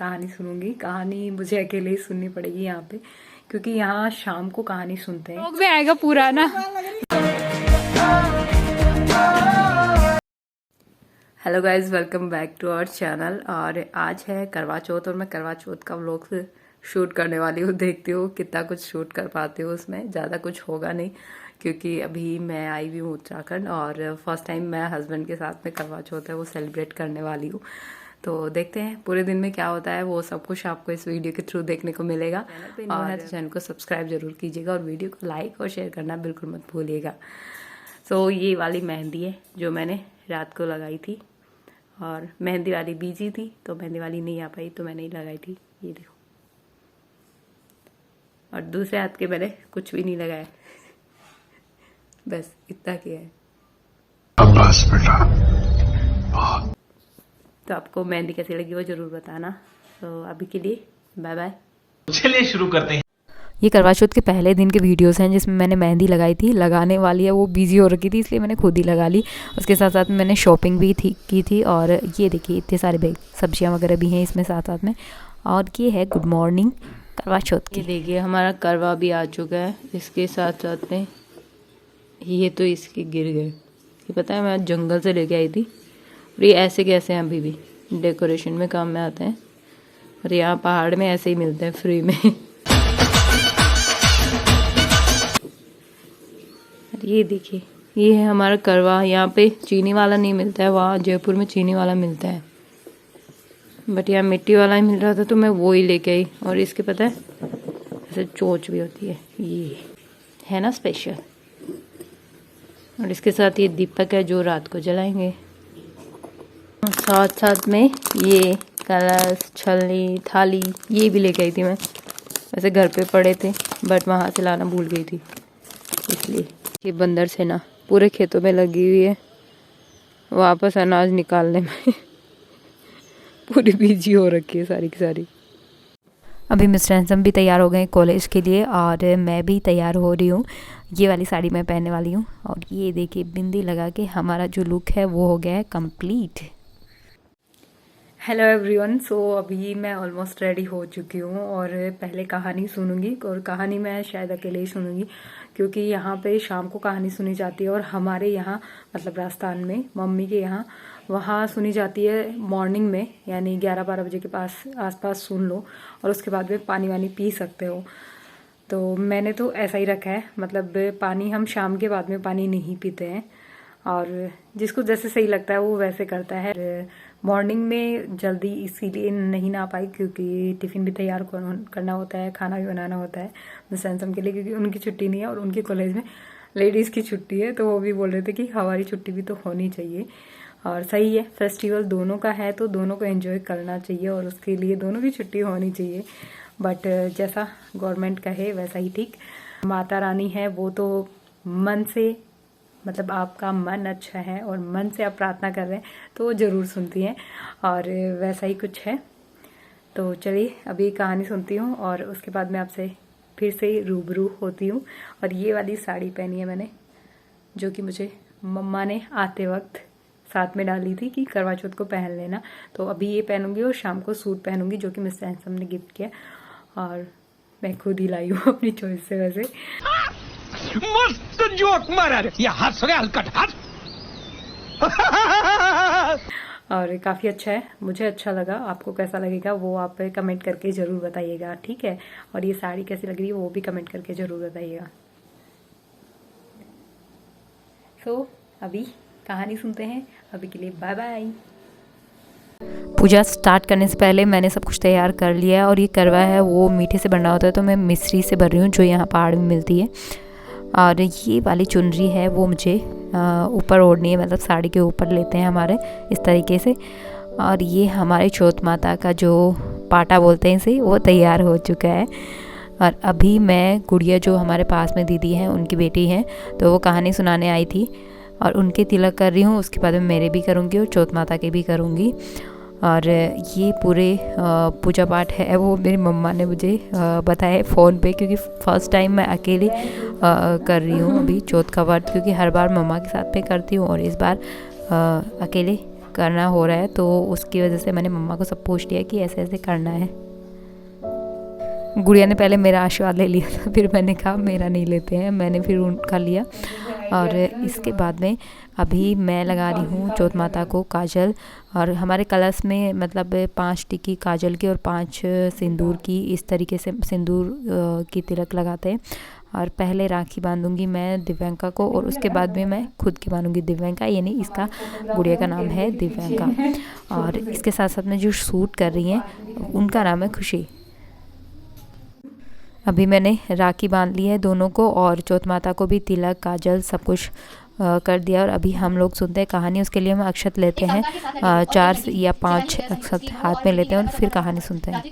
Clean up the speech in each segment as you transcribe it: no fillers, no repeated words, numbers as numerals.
कहानी सुनूंगी। कहानी मुझे अकेले ही सुननी पड़ेगी यहाँ पे, क्योंकि यहाँ शाम को कहानी सुनते हैं। लोग भी आएगा पूरा ना। Hello guys, welcome back to our channel. और आज है करवा चौथ और मैं करवा चौथ का व्लॉग शूट करने वाली हूँ। देखती हूँ कितना कुछ शूट कर पाती हूँ। उसमें ज़्यादा कुछ होगा नहीं, क्योंकि अभी मैं आई हुई हूँ उत्तराखंड और फर्स्ट टाइम मैं हस्बैंड के साथ में करवा चौथ है वो सेलिब्रेट करने वाली हूँ। तो देखते हैं पूरे दिन में क्या होता है, वो सब कुछ आपको इस वीडियो के थ्रू देखने को मिलेगा। और चैनल को सब्सक्राइब जरूर कीजिएगा और वीडियो को लाइक और शेयर करना बिल्कुल मत भूलिएगा। सो ये वाली मेहंदी है जो मैंने रात को लगाई थी, और मेहंदी वाली बिजी थी तो मेहंदी वाली नहीं आ पाई तो मैंने ही लगाई थी। ये देखो, और दूसरे हाथ के मैंने कुछ भी नहीं लगाया, बस इतना किया है। बस बेटा। तो आपको मेहंदी कैसी लगी वो जरूर बताना। तो अभी के लिए बाय बाय। चलिए शुरू करते हैं। ये करवा चौथ के पहले दिन के वीडियोस हैं जिसमें मैंने मेहंदी लगाई थी। लगाने वाली है वो बिजी हो रखी थी, इसलिए मैंने खुद ही लगा ली। उसके साथ साथ में मैंने शॉपिंग भी की थी। और ये देखिए इतने सारे बैग सब्जियां वगैरह भी हैं इसमें साथ साथ में। और ये है गुड मॉर्निंग करवा चौथ की। देखिए हमारा करवा भी आ चुका है। इसके साथ साथ में ये तो इसके गिर गए, ये पता है मैं जंगल से लेके आई थी। और ये ऐसे कैसे हैं, अभी भी डेकोरेशन में काम में आते हैं। और यहाँ पहाड़ में ऐसे ही मिलते हैं फ्री में। ये देखिए ये है हमारा करवा। यहाँ पे चीनी वाला नहीं मिलता है, वहाँ जयपुर में चीनी वाला मिलता है, बट यहाँ मिट्टी वाला ही मिल रहा था तो मैं वो ही लेके आई। और इसके पता है ऐसे चोंच भी होती है, ये है ना स्पेशल। और इसके साथ ये दीपक है जो रात को जलाएंगे। साथ साथ में ये कलश, छलनी, थाली ये भी लेके आई थी मैं। वैसे घर पे पड़े थे बट वहाँ से लाना भूल गई थी, इसलिए। ये बंदर से ना पूरे खेतों में लगी हुई है, वापस अनाज निकालने में पूरी बिजी हो रखी है सारी की सारी। अभी मिस्टर हैंसम भी तैयार हो गए कॉलेज के लिए और मैं भी तैयार हो रही हूँ। ये वाली साड़ी मैं पहनने वाली हूँ। और ये देखिए बिंदी लगा के हमारा जो लुक है वो हो गया है कंप्लीट। Hello everyone. सो अभी मैं ऑलमोस्ट रेडी हो चुकी हूँ और पहले कहानी सुनूंगी। और कहानी मैं शायद अकेले ही सुनूंगी, क्योंकि यहाँ पे शाम को कहानी सुनी जाती है। और हमारे यहाँ मतलब राजस्थान में मम्मी के यहाँ वहाँ सुनी जाती है मॉर्निंग में, यानी 11-12 बजे के आसपास सुन लो और उसके बाद में पानी वानी पी सकते हो। तो मैंने तो ऐसा ही रखा है, मतलब पानी हम शाम के बाद में पानी नहीं पीते हैं। और जिसको जैसे सही लगता है वो वैसे करता है। मॉर्निंग में जल्दी इसीलिए नहीं ना पाई, क्योंकि टिफ़िन भी तैयार करना होता है, खाना भी बनाना होता है मिस हैंसम के लिए, क्योंकि उनकी छुट्टी नहीं है और उनके कॉलेज में लेडीज़ की छुट्टी है। तो वो भी बोल रहे थे कि हमारी छुट्टी भी तो होनी चाहिए। और सही है, फेस्टिवल दोनों का है तो दोनों को एंजॉय करना चाहिए और उसके लिए दोनों की छुट्टी होनी चाहिए। बट जैसा गवर्नमेंट कहे वैसा ही ठीक। माता रानी है वो तो मन से, मतलब आपका मन अच्छा है और मन से आप प्रार्थना कर रहे हैं तो वो ज़रूर सुनती हैं, और वैसा ही कुछ है। तो चलिए अभी कहानी सुनती हूँ और उसके बाद मैं आपसे फिर से रूबरू होती हूँ। और ये वाली साड़ी पहनी है मैंने, जो कि मुझे मम्मा ने आते वक्त साथ में डाली थी कि करवा चौथ को पहन लेना। तो अभी ये पहनूंगी और शाम को सूट पहनूंगी जो कि मिस्टर हैंसम ने गिफ्ट किया, और मैं खुद ही लाई हूँ अपनी चॉइस से। वैसे मस्त जोक मारा रे, ये हंस रहे हलकट हंस। और काफ़ी अच्छा है, मुझे अच्छा लगा। आपको कैसा लगेगा वो आप कमेंट करके ज़रूर बताइएगा, ठीक है। और ये साड़ी कैसी लग रही है वो भी कमेंट करके ज़रूर बताइएगा। सो अभी कहानी सुनते हैं। अभी के लिए बाय बाय। पूजा स्टार्ट करने से पहले मैंने सब कुछ तैयार कर लिया है। और ये करवा है वो मीठे से बनना होता है, तो मैं मिश्री से भर रही हूँ जो यहाँ पहाड़ में मिलती है। और ये वाली चुनरी है वो मुझे ऊपर ओढ़नी है, मतलब साड़ी के ऊपर लेते हैं हमारे इस तरीके से। और ये हमारे चौथ माता का जो पाटा बोलते हैं इसे, वो तैयार हो चुका है। और अभी मैं गुड़िया जो हमारे पास में दीदी हैं उनकी बेटी हैं, तो वो कहानी सुनाने आई थी और उनके तिलक कर रही हूँ। उसके बाद में मेरे भी करूँगी और चौथ माता के भी करूँगी। और ये पूरे पूजा पाठ है वो मेरी मम्मा ने मुझे बताया फ़ोन पे, क्योंकि फ़र्स्ट टाइम मैं अकेले कर रही हूँ अभी चौथ का व्रत, क्योंकि हर बार मम्मा के साथ में करती हूँ और इस बार अकेले करना हो रहा है, तो उसकी वजह से मैंने मम्मा को सब पूछ लिया कि ऐसे ऐसे करना है। गुड़िया ने पहले मेरा आशीर्वाद ले लिया था, फिर मैंने कहा मेरा नहीं लेते हैं, मैंने फिर उनका लिया। और इसके बाद में अभी मैं लगा रही हूँ चौथ माता को काजल। और हमारे कलश में मतलब 5 टिक्की काजल की और 5 सिंदूर की, इस तरीके से सिंदूर की तिलक लगाते हैं। और पहले राखी बांधूंगी मैं दिव्यांका को, और उसके बाद में मैं खुद की बांधूंगी। दिव्यांका यानी इसका गुड़िया का नाम है दिव्यांका। और इसके साथ साथ में जो शूट कर रही हैं उनका नाम है खुशी। अभी मैंने राखी बांध ली है दोनों को, और चौथ माता को भी तिलक काजल सब कुछ कर दिया। और अभी हम लोग सुनते हैं कहानी। उसके लिए हम अक्षत लेते हैं, 4 या 5 अक्षत हाथ में लेते हैं और फिर कहानी सुनते हैं।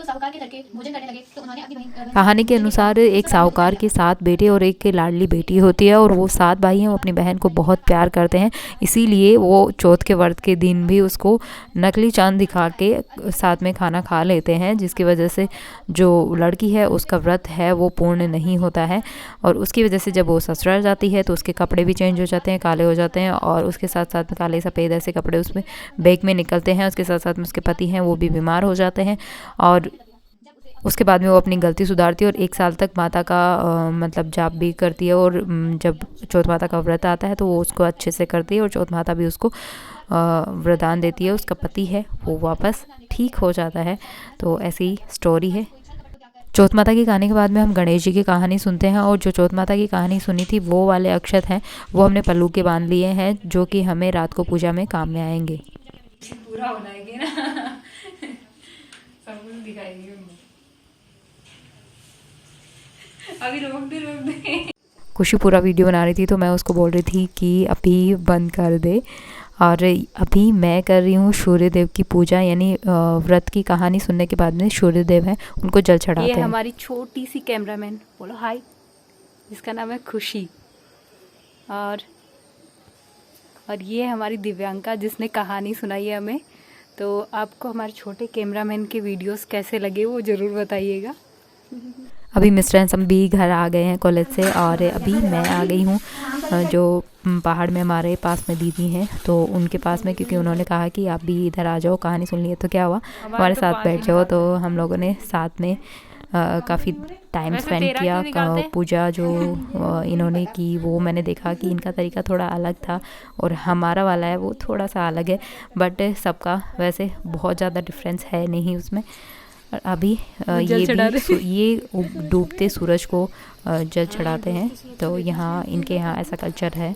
कहानी के अनुसार एक साहूकार के 7 बेटे और एक लाडली बेटी होती है, और वो 7 भाई हैं। वो अपनी बहन को बहुत प्यार करते हैं, इसीलिए वो चौथ के व्रत के दिन भी उसको नकली चांद दिखा के साथ में खाना खा लेते हैं, जिसकी वजह से जो लड़की है उसका व्रत है वो पूर्ण नहीं होता है। और उसकी वजह से जब वो ससुराल जाती है तो उसके कपड़े भी चेंज हो जाते हैं, काले हो जाते हैं, और उसके साथ साथ में काले सफ़ेद ऐसे कपड़े उसमें बैग में निकलते हैं। उसके साथ साथ में उसके पति हैं वो भी बीमार हो जाते हैं। और उसके बाद में वो अपनी गलती सुधारती है और 1 साल तक माता का मतलब जाप भी करती है। और जब चौथ माता का व्रत आता है तो वो उसको अच्छे से करती है, और चौथ माता भी उसको वरदान देती है। उसका पति है वो वापस ठीक हो जाता है। तो ऐसी स्टोरी है। चौथ माता की कहानी के बाद में हम गणेश जी की कहानी सुनते हैं। और जो चौथ माता की कहानी सुनी थी वो वाले अक्षत हैं वो हमने पल्लू के बांध लिए हैं, जो कि हमें रात को पूजा में काम में आएंगे। पूरा हो जाएगी ना, सब कुछ दिखाएगी। अभी रोक दे। खुशी पूरा वीडियो बना रही थी तो मैं उसको बोल रही थी कि अभी बंद कर दे। और अभी मैं कर रही हूँ सूर्य देव की पूजा, यानी व्रत की कहानी सुनने के बाद में सूर्य देव हैं उनको जल चढ़ाते हैं। ये हमारी छोटी सी कैमरामैन, बोलो हाय, जिसका नाम है खुशी। और ये हमारी दिव्यांका जिसने कहानी सुनाई है हमें। तो आपको हमारे छोटे कैमरामैन के वीडियोस कैसे लगे वो ज़रूर बताइएगा। अभी मिस्टर एंड सम भी घर आ गए हैं कॉलेज से, और अभी मैं आ गई हूँ जो पहाड़ में हमारे पास में दीदी हैं तो उनके पास में, क्योंकि उन्होंने कहा कि आप भी इधर आ जाओ, कहानी सुन लिए। तो क्या हुआ, हमारे साथ बैठ जाओ। तो हम लोगों ने साथ में काफ़ी टाइम स्पेंड किया। पूजा जो इन्होंने की वो मैंने देखा कि इनका तरीका थोड़ा अलग था और हमारा वाला है वो थोड़ा सा अलग है, बट सबका वैसे बहुत ज़्यादा डिफरेंस है नहीं उसमें। और अभी ये डूबते सूरज को जल चढ़ाते हैं। तो यहाँ इनके यहाँ ऐसा कल्चर है।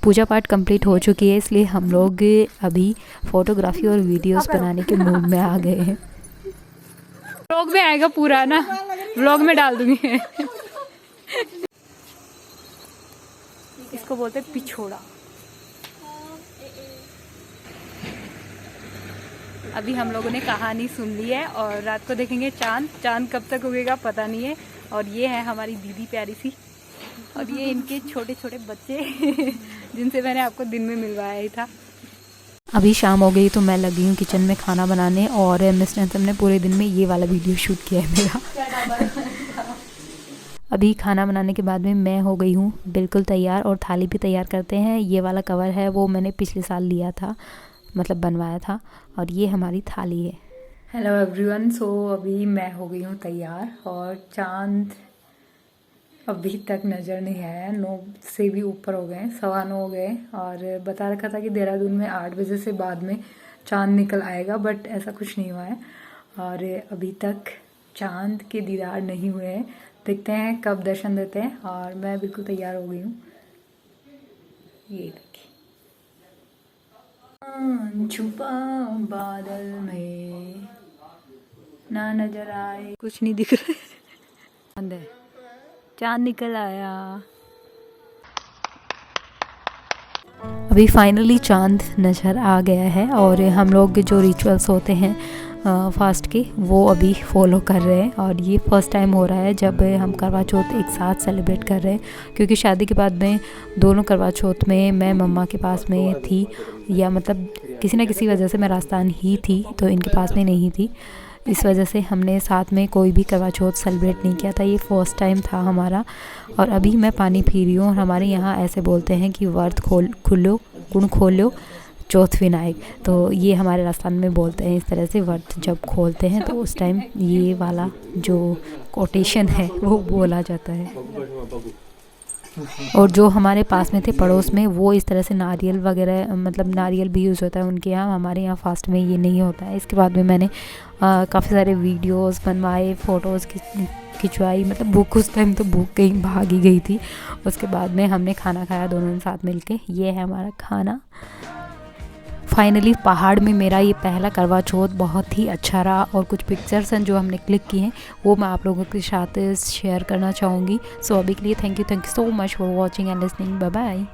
पूजा पाठ कंप्लीट हो चुकी है, इसलिए हम लोग अभी फोटोग्राफी और वीडियोस बनाने के मूड में आ गए हैं। व्लॉग में आएगा पूरा ना, व्लॉग में डाल दूंगी। इसको बोलते हैं पिछोड़ा। अभी हम लोगों ने कहानी सुन ली है और रात को देखेंगे चांद। चांद कब तक उगेगा पता नहीं है। और ये है हमारी दीदी प्यारी सी, और ये इनके छोटे छोटे बच्चे जिनसे मैंने आपको दिन में मिलवाया ही था। अभी शाम हो गई तो मैं लगी हूँ किचन में खाना बनाने, और मिस्टर एंड सम ने पूरे दिन में ये वाला वीडियो शूट किया है मेरा। अभी खाना बनाने के बाद में मैं हो गई हूँ बिल्कुल तैयार, और थाली भी तैयार करते हैं। ये वाला कवर है वो मैंने पिछले साल लिया था, मतलब बनवाया था, और ये हमारी थाली है। हेलो एवरीवन, सो अभी मैं हो गई हूँ तैयार, और चांद अभी तक नज़र नहीं आया। 9 से भी ऊपर हो गए, 9:15 हो गए। और बता रखा था कि देहरादून में 8 बजे से बाद में चांद निकल आएगा, बट ऐसा कुछ नहीं हुआ है। और अभी तक चांद के दीदार नहीं हुए हैं, देखते हैं कब दर्शन देते हैं। और मैं बिल्कुल तैयार हो गई हूँ। ये देखिए, छुपा बादल में ना नजर आए, कुछ नहीं दिख रहा है, चांद निकल आया। अभी फाइनली चांद नज़र आ गया है, और हम लोग जो रिचुअल्स होते हैं फास्ट के वो अभी फॉलो कर रहे हैं। और ये फर्स्ट टाइम हो रहा है जब हम करवा चौथ एक साथ सेलिब्रेट कर रहे हैं, क्योंकि शादी के बाद में दोनों करवा चौथ में मैं मम्मा के पास में थी, या मतलब किसी न किसी वजह से मैं राजस्थान ही थी तो इनके पास में नहीं थी। इस वजह से हमने साथ में कोई भी करवा चौथ सेलिब्रेट नहीं किया था, ये फर्स्ट टाइम था हमारा। और अभी मैं पानी पी रही हूँ, और हमारे यहाँ ऐसे बोलते हैं कि व्रत खोलो गुण खोलो चौथ विनायक। तो ये हमारे राजस्थान में बोलते हैं इस तरह से, व्रत जब खोलते हैं तो उस टाइम ये वाला जो कोटेशन है वो बोला जाता है। और जो हमारे पास में थे पड़ोस में, वो इस तरह से नारियल वगैरह, मतलब नारियल भी यूज़ होता है उनके यहाँ, हमारे यहाँ फास्ट में ये नहीं होता है। इसके बाद में मैंने काफ़ी सारे वीडियोस बनवाए, फ़ोटोज़ खिंचवाई, मतलब भूख उस टाइम तो भूख कहीं भाग ही गई थी। उसके बाद में हमने खाना खाया दोनों ने साथ मिलके। ये है हमारा खाना। फाइनली पहाड़ में मेरा ये पहला करवा चौथ बहुत ही अच्छा रहा, और कुछ पिक्चर्स हैं जो हमने क्लिक किए हैं वो मैं आप लोगों के साथ शेयर करना चाहूँगी। सो अभी के लिए thank you so much for watching and listening. Bye bye.